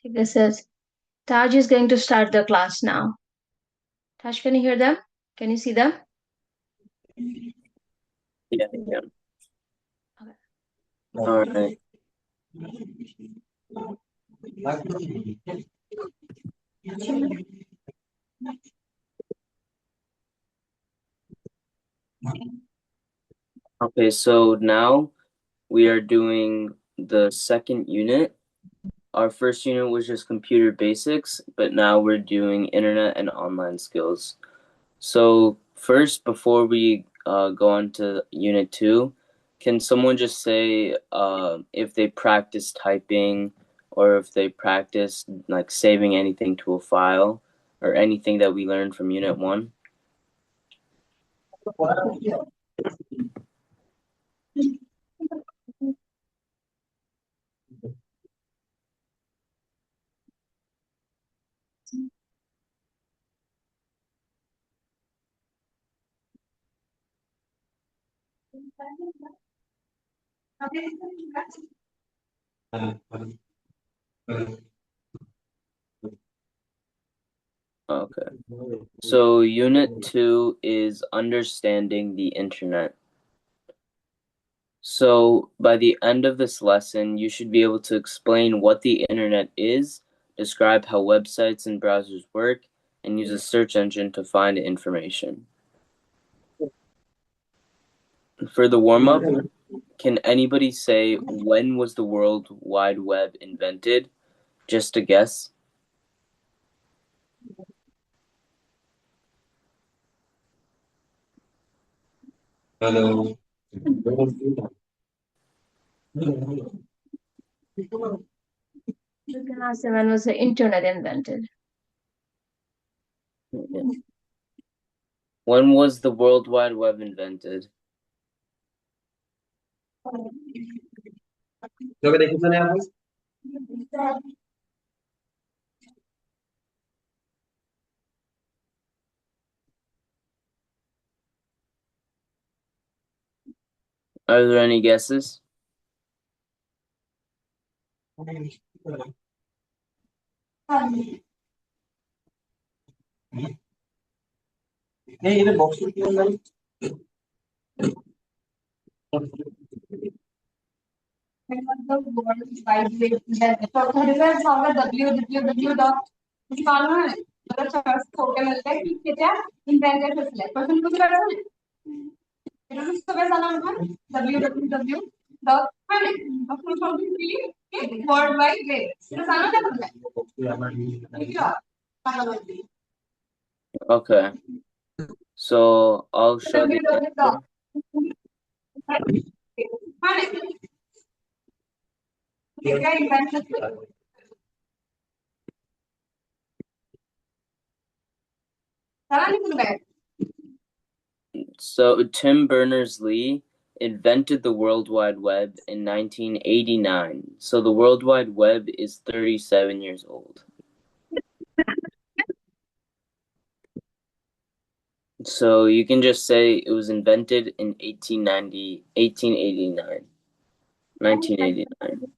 This is Taj is going to start the class now. Taj, can you hear them? Can you see them? Yeah, yeah. Okay. All right. Okay, so now we are doing the second unit. Our first unit was just computer basics, but now we're doing internet and online skills. So first, before we go on to unit 2, can someone just say if they practice typing or if they practice like saving anything to a file or anything that we learned from unit 1? Okay. So unit 2 is understanding the internet. So by the end of this lesson, you should be able to explain what the internet is, describe how websites and browsers work, and use a search engine to find information. For the warm-up, can anybody say when was the World Wide Web invented? Just a guess. Hello. You can ask them when was the internet invented. When was the World Wide Web invented? Lo que te quiso leer, pues. Are there any guesses? Hey, ये box में क्यों नहीं? The World Wide Web Internet. So result होगा www dot कुछ मालूम है मतलब search करके मिलता है कि क्या इन्वेंटर से सिलेक्ट क्वेश्चन कुछ कर रहा है इट इज तो वैसा नाम है www dot अब कुछ समथिंग के वर्ल्ड वाइड वेब इट सारा क्या होता है ठीक है Okay. So I'll show the answer. So Tim Berners-Lee invented the World Wide Web in 1989. So the World Wide Web is 37 years old. So you can just say it was invented in 1889. 1989.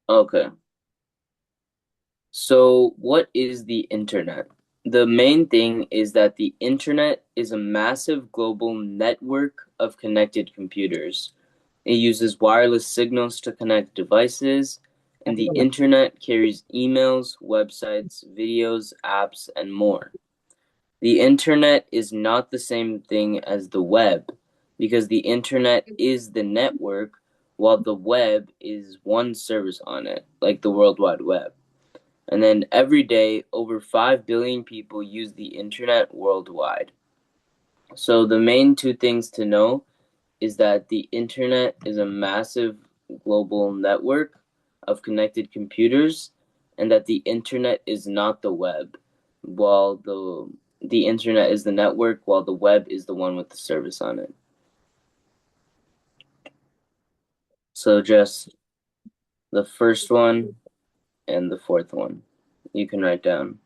Okay. So what is the internet? The main thing is that the internet is a massive global network of connected computers. It uses wireless signals to connect devices, and the internet carries emails, websites, videos, apps, and more. The internet is not the same thing as the web because the internet is the network while the web is one service on it, like the World Wide Web. And then every day, over 5 billion people use the internet worldwide. So the main two things to know is that the internet is a massive global network of connected computers and that the internet is not the web, while the internet is the network while the web is the one with the service on it. So just the first one and the fourth one you can write down.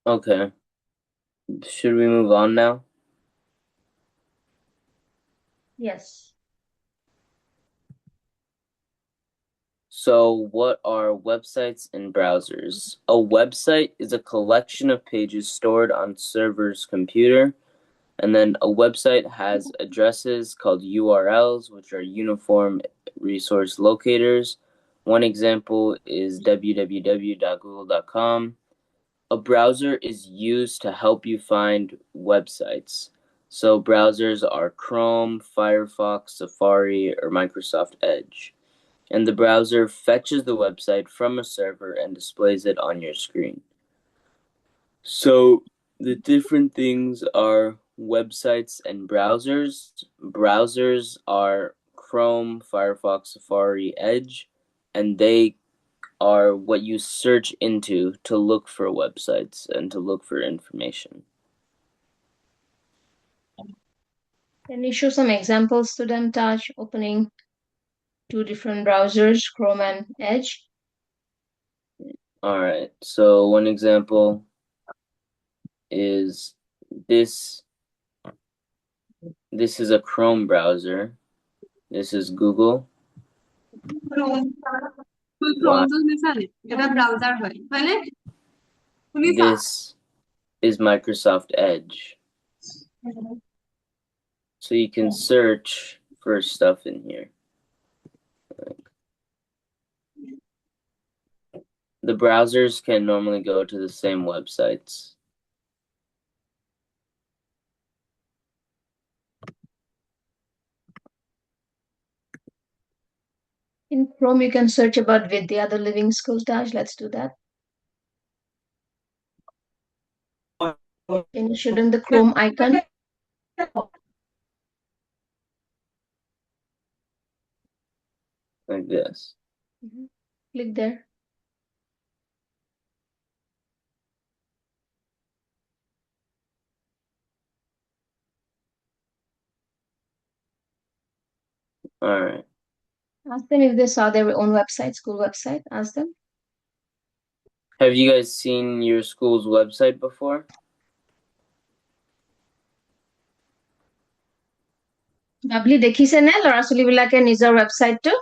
Okay. Should we move on now? Yes. So, what are websites and browsers? A website is a collection of pages stored on server's computer, and then a website has addresses called URLs, which are Uniform Resource Locators. One example is www.google.com. A browser is used to help you find websites. So, browsers are Chrome, Firefox, Safari, or Microsoft Edge, and the browser fetches the website from a server and displays it on your screen. So the different things are websites and browsers. Browsers are Chrome, Firefox, Safari, Edge, and they are what you search into to look for websites and to look for information. Can you show some examples to them, Taj, opening two different browsers, Chrome and Edge? All right. So one example is this. This is a Chrome browser. This is Google. This is Microsoft Edge. So you can search for stuff in here. The browsers can normally go to the same websites. In Chrome, you can search about Vidya The Living School, Taj. Let's do that. Can you show them the Chrome icon? Like this. Click there. All right. Ask them if they saw their own website, school website. Ask them. Have you guys seen your school's website before? Babli দেখিছে নে ল'ৰা ছোৱালীবিলাকে নিজৰ ৱেবছাইটটো?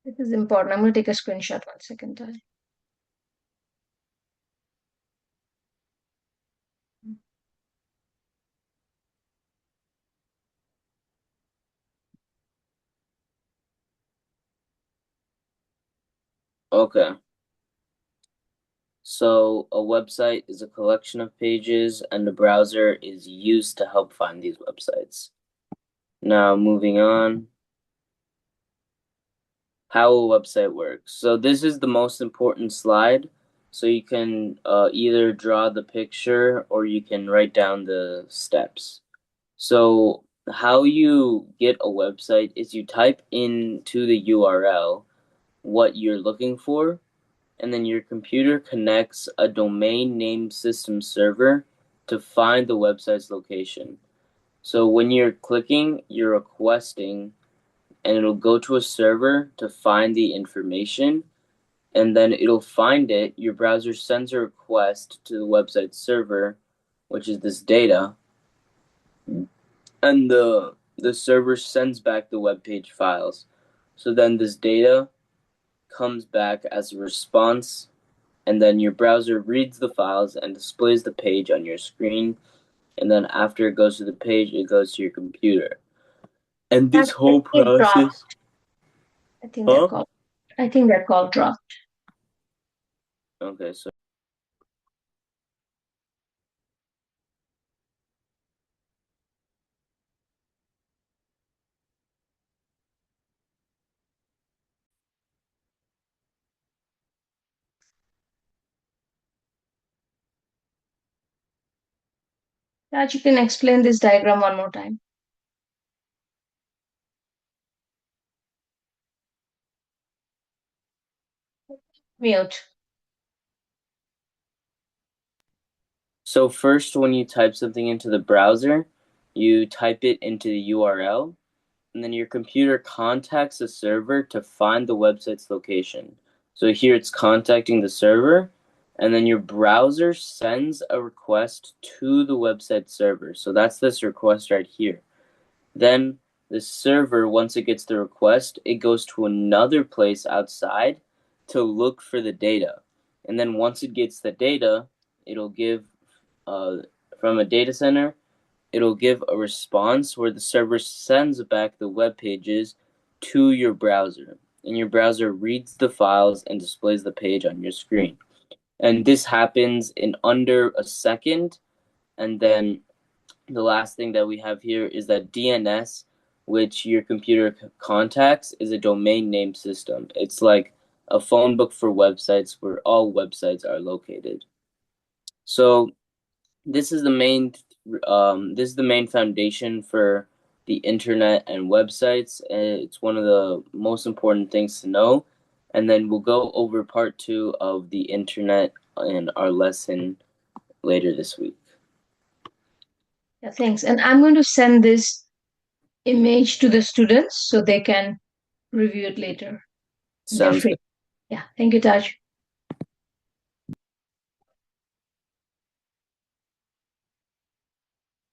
This is important. I'm going to take a screenshot 1 second. Taj. Okay. So a website is a collection of pages, and the browser is used to help find these websites. Now, moving on. How a website works. So this is the most important slide. So you can either draw the picture or you can write down the steps. So how you get a website is you type into the URL what you're looking for, and then your computer connects a domain name system server to find the website's location. So when you're clicking, you're requesting, and it'll go to a server to find the information, and then it'll find it. Your browser sends a request to the website server, which is this data, and the server sends back the web page files. So then this data comes back as a response, and then your browser reads the files and displays the page on your screen, and then after it goes to the page, it goes to your computer. And this whole process, I think that call. I think that call dropped. Okay, so Raj, you can explain this diagram one more time. Mute. So first, when you type something into the browser, you type it into the URL, and then your computer contacts the server to find the website's location. So here it's contacting the server, and then your browser sends a request to the website server. So that's this request right here. Then the server, once it gets the request, it goes to another place outside to look for the data. And then once it gets the data, it'll give from a data center, it'll give a response where the server sends back the web pages to your browser. And your browser reads the files and displays the page on your screen. And this happens in under a second. And then the last thing that we have here is that DNS, which your computer contacts, is a domain name system. It's like a phone book for websites where all websites are located. So this is the main foundation for the internet and websites. It's one of the most important things to know. And then we'll go over part 2 of the internet in our lesson later this week. Yeah, thanks. And I'm going to send this image to the students so they can review it later. Sounds good. Yeah, thank you, Taj.